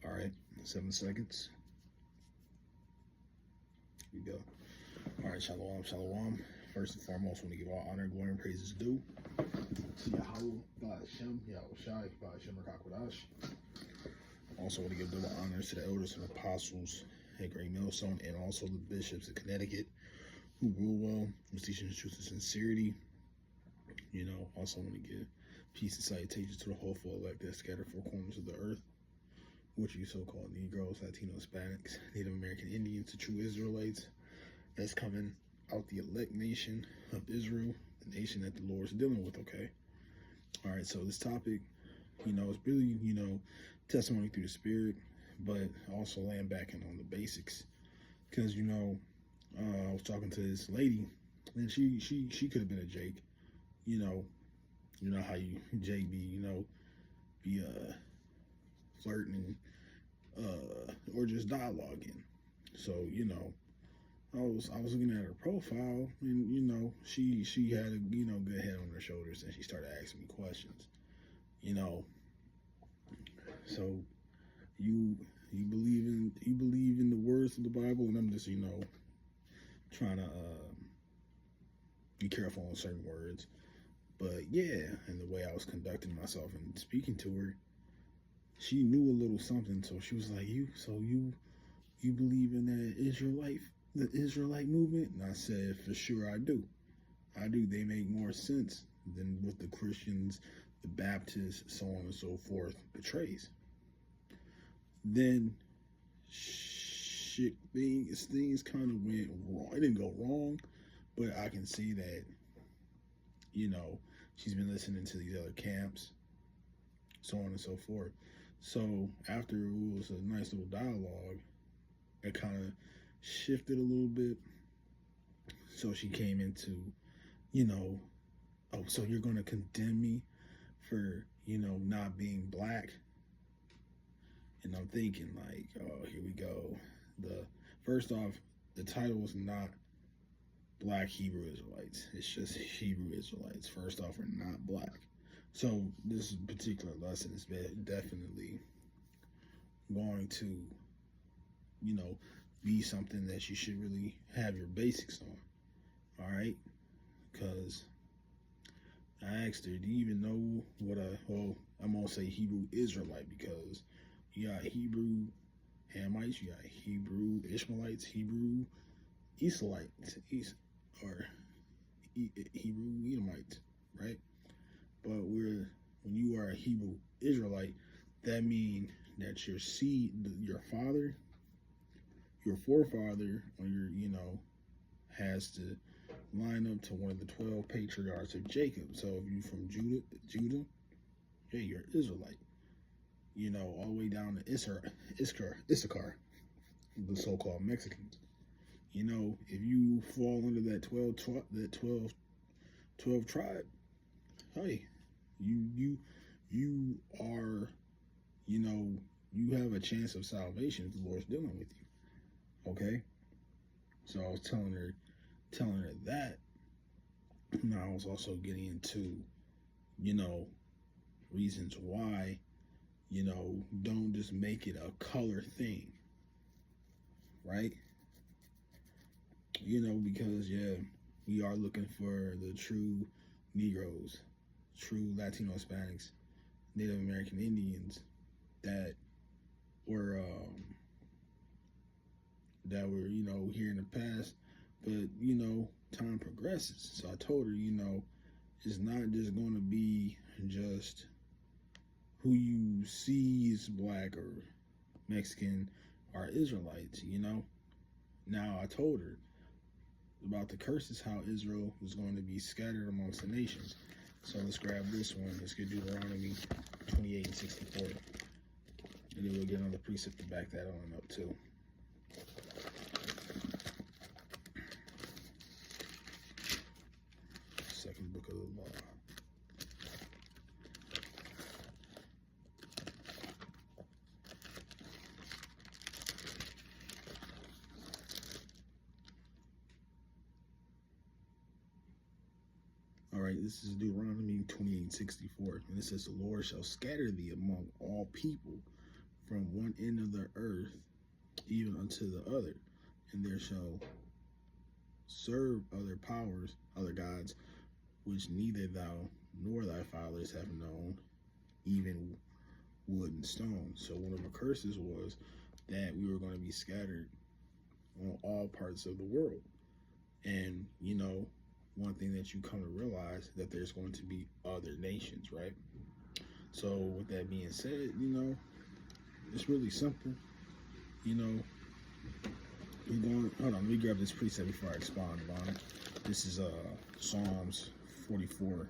All right, 7 seconds. Here we go. All right, shalom, shalom. First and foremost, I want to give all honor, glory, and praises due to Yahweh, God Hashem, Yahweh Shai, God Hashem, Rakakwadash. Also want to give double honors to the elders and apostles at Great Millstone, and also the bishops of Connecticut who rule well, who's teaching the truth and sincerity. Also want to give peace and salutations to the hopeful elect that scattered four corners of the earth, which you so-called Negroes, Latinos, Hispanics, Native American Indians, the true Israelites that's coming out the elect nation of Israel, the nation that the Lord's dealing with, okay? All right, so this topic, it's really, testimony through the spirit, but also laying back in on the basics. Because, I was talking to this lady, and she could have been a Jake. You know how you Jake be, be flirting or just dialoguing. So, I was looking at her profile, and she had a good head on her shoulders, and she started asking me questions. So you believe in the words of the Bible, and I'm just trying to be careful on certain words. But yeah, and the way I was conducting myself and speaking to her, she knew a little something. So she was like, you believe in the Israelite movement? And I said, for sure I do. They make more sense than what the Christians, the Baptists, so on and so forth betrays. Then things kind of went wrong. It didn't go wrong, but I can see that, she's been listening to these other camps, so on and so forth. So after it was a nice little dialogue, it kind of shifted a little bit. So she came into, oh, so you're going to condemn me for, not being black? And I'm thinking like, oh, here we go. First off, the title is not Black Hebrew Israelites. It's just Hebrew Israelites. First off, we're not black. So this particular lesson is definitely going to, be something that you should really have your basics on. All right? Because I asked her, do you even know what I'm going to say Hebrew Israelite, because you got Hebrew Hamites, you got Hebrew Ishmaelites, Hebrew Israelites, or Hebrew Edomites, right? But when you are a Hebrew Israelite, that means that your seed, your forefather, or has to line up to one of the 12 patriarchs of Jacob. So if you're from Judah, yeah, you're an Israelite. All the way down to Issachar, the so-called Mexicans. If you fall under that 12 tribe, hey, you are, you have a chance of salvation if the Lord's dealing with you. Okay? So I was telling her that. And I was also getting into, reasons why, don't just make it a color thing, right? Because, yeah, we are looking for the true Negroes, true Latino Hispanics, Native American Indians that were here in the past, but, time progresses. So I told her, it's not just going to be just who you see is black or Mexican or Israelites, Now I told her about the curses, how Israel was going to be scattered amongst the nations. So let's grab this one. Let's get Deuteronomy 28 and 64. And then we'll get another precept to back that on up too. Second book of the law. All right, this is Deuteronomy 28:64, and it says, "The Lord shall scatter thee among all people from one end of the earth even unto the other, and there shall serve other powers, other gods, which neither thou nor thy fathers have known, even wood and stone. So one of the curses was that we were going to be scattered on all parts of the world. And, one thing that you come to realize that there's going to be other nations, right? So with that being said, it's really simple. You're going, hold on, let me grab this precept before I expound on it. This is Psalms 44:11.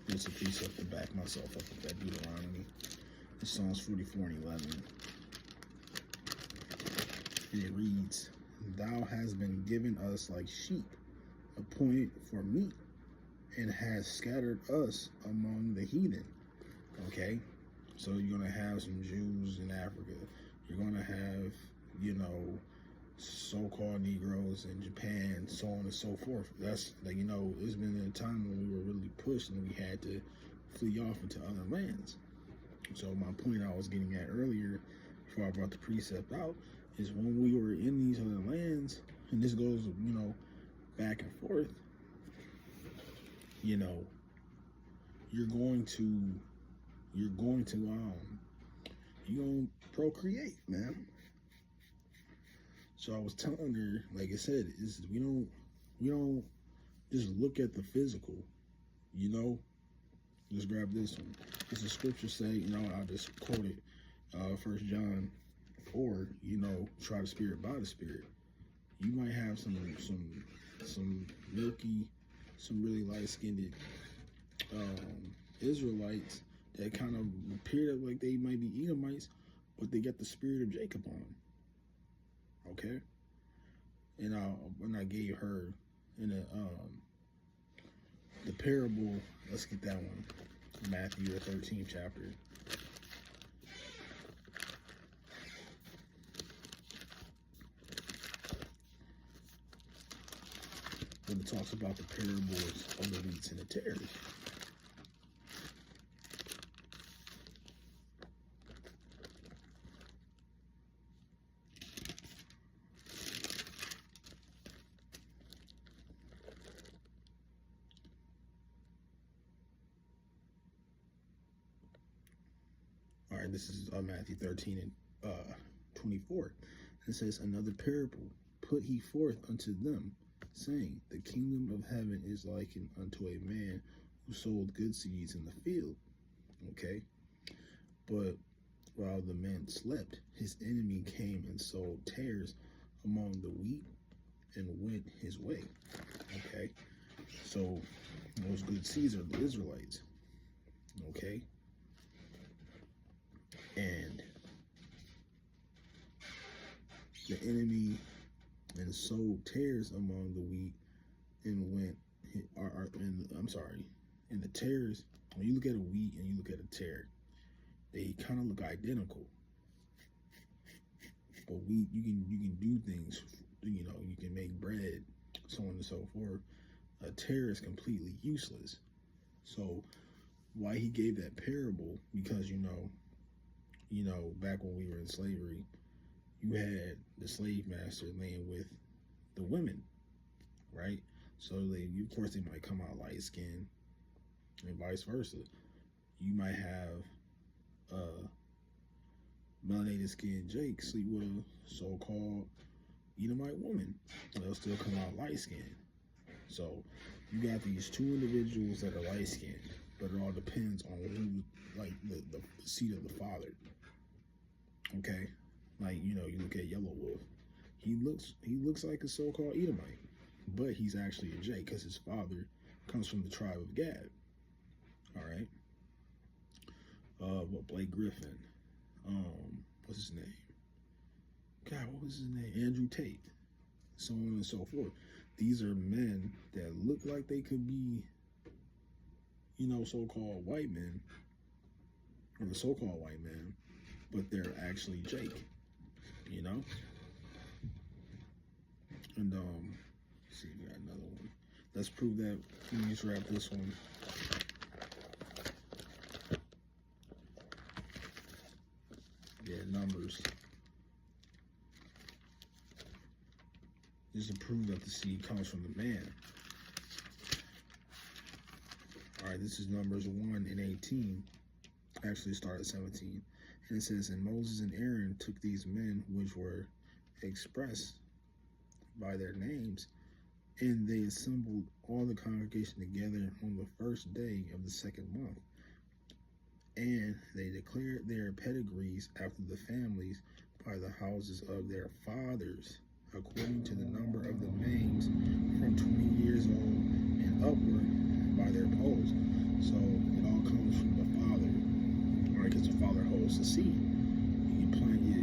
There's a precept to back myself up with that Deuteronomy. It's Psalms 44:11. And it reads, Thou hast been given us like sheep, appointed for meat, and hast scattered us among the heathen. Okay? So you're going to have some Jews in Africa. You're going to have, so-called Negroes in Japan, so on and so forth. That's, it's been a time when we were really pushed and we had to flee off into other lands. So my point I was getting at earlier, before I brought the precept out, is when we were in these other lands, and this goes, back and forth, you're going to procreate, man. So I was telling her, like I said, is we don't just look at the physical, Just grab this one. As the scripture say, I'll just quote it, 1 John 4, try the spirit by the spirit. You might have some milky, some really light-skinned Israelites that kind of appear like they might be Edomites, but they got the spirit of Jacob on them. Okay? And when I gave her in the parable, let's get that one, Matthew, the 13th chapter. When it talks about the parables of the wheats and the tares. All right, this is Matthew 13 and 24. It says, Another parable put he forth unto them, saying, The kingdom of heaven is likened unto a man who sowed good seeds in the field. Okay? But while the man slept, his enemy came and sowed tares among the wheat and went his way. Okay? So those good seeds are the Israelites. Okay? And the enemy and sowed tares among the wheat and went, and the tares, when you look at a wheat and you look at a tare, they kind of look identical. But wheat, you can do things, you can make bread, so on and so forth. A tare is completely useless. So why he gave that parable, because back when we were in slavery, you had the slave master laying with the women, right? So of course they might come out light skinned, and vice versa. You might have melanated skinned Jake sleep with a so-called Edomite woman. They'll still come out light skinned. So you got these two individuals that are light skinned, but it all depends on who, like the seed of the father. Okay, like you look at Yellow Wolf. He looks like a so-called Edomite, but he's actually a Jake because his father comes from the tribe of Gad. All right. Blake Griffin. What's his name? God, what was his name? Andrew Tate. So on and so forth. These are men that look like they could be, so-called white men, or the so-called white man, but they're actually Jake. And let's see, we got another one. Let's prove that. Let me just wrap this one. Yeah, numbers. Just to prove that the seed comes from the man. All right, this is Numbers 1 and 18. Actually, start at 17. And it says, and Moses and Aaron took these men which were expressed by their names, and they assembled all the congregation together on the first day of the second month. And they declared their pedigrees after the families by the houses of their fathers, according to the number of the names from 20 years old and upward by their polls. So it all comes from the father, all right? Because the father holds the seed. You plant, you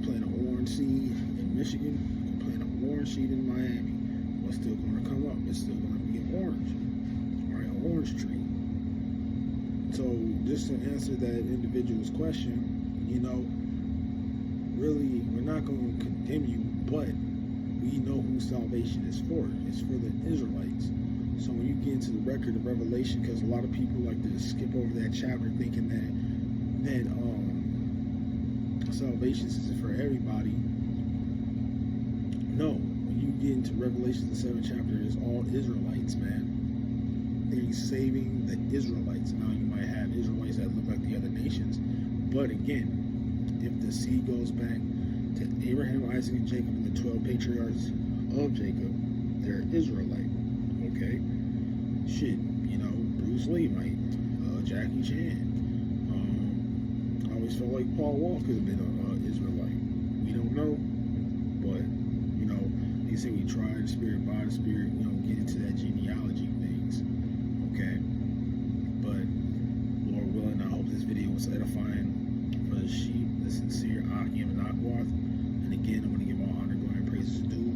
plant an orange seed in Michigan. You plant an orange seed in Miami. What's still going to come up? It's still going to be an orange, all right? An orange tree. So just to answer that individual's question, you know, really, we're not going to condemn you, but we know who salvation is for. It's for the Israelites. So when you get into the record of Revelation, because a lot of people like to skip over that chapter thinking that salvation is for everybody. No, when you get into Revelation, the 7th chapter, it's all Israelites, man. He's saving the Israelites. Now you might have Israelites that look like the other nations, but again, if the seed goes back to Abraham, Isaac, and Jacob, and the 12 patriarchs of Jacob, they're Israelite. Okay, shit, you know, Bruce Lee might, Jackie Chan. I always felt like Paul Wall could have been an Israelite. We don't know, but you know, they say we try the spirit by the spirit. You know, get into that genealogy things. Okay, but Lord willing, I hope this video was edifying for the sheep, the sincere Akim and Akwath. And again, I'm going to give all honor, glory, and praises due.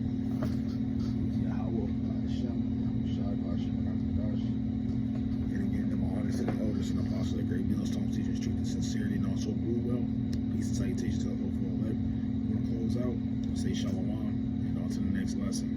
And again, them honors to the elders and apostles, the great millstones, teachers, truth and sincerity, and also rule well. Peace and salutations to the overall elect. We're going to close out. Say shalom, and on to the next lesson.